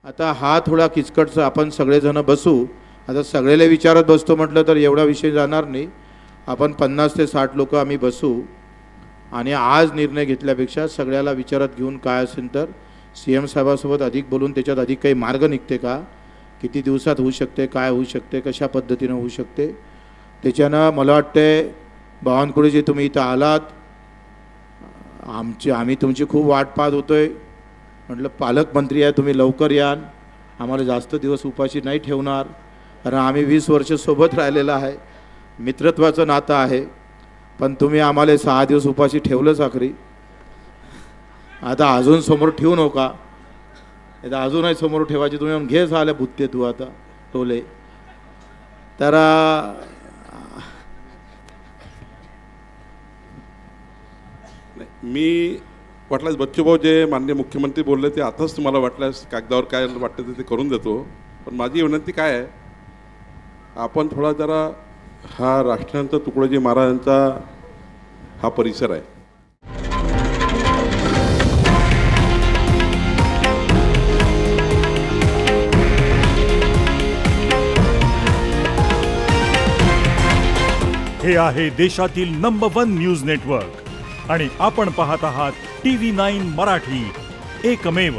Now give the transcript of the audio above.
आता हा थोडा किचकटचा आपण सगळेजण बसू. आता सगळेला विचारत बसतो म्हटलं तर एवढा विषय जाणार नाही. आपण 50 ते 60 लोक आम्ही बसू आणि आज निर्णय घेतल्यापेक्षा सगळ्याला विचारत घेऊन काय असेल तर CM साहेबांसोबत अधिक बोलून त्याच्यात अधिक काही मार्ग निघते का, किती दिवसात होऊ शकते, काय होऊ शकते, कशा पद्धतीनं होऊ शकते. त्याच्यानं मला वाटते बावनकुळेजी तुम्ही इथं आलात, आम्ही तुमची खूप वाट पाहत होतोय. म्हटलं पालकमंत्री आहे, तुम्ही लवकर याल, आम्हाला जास्त दिवस उपाशी नाही ठेवणार, कारण आम्ही 20 वर्ष सोबत राहिलेलं आहे, मित्रत्वाचं नातं आहे. पण तुम्ही आम्हाला 6 दिवस उपाशी ठेवलंच आखरी. आता अजून समोर ठेवू नका, आता अजूनही समोर ठेवायची. तुम्ही म्हणून घे झालं बुत्ते तू आता टोले. तर मी वाटल्यास बच्चूभाऊ जे माननीय मुख्यमंत्री बोलले ते आताच तुम्हाला वाटल्यास कागदावर काय वाटतं ते करून देतो. पण माझी विनंती काय आहे, आपण थोडा जरा हा राष्ट्रसंत तुकडोजी महाराजांचा हा परिसर आहे. हे आहे देशातील नंबर 1 न्यूज नेटवर्क आणि आपण पाहत आहात TV9 मराठी, एकमेव.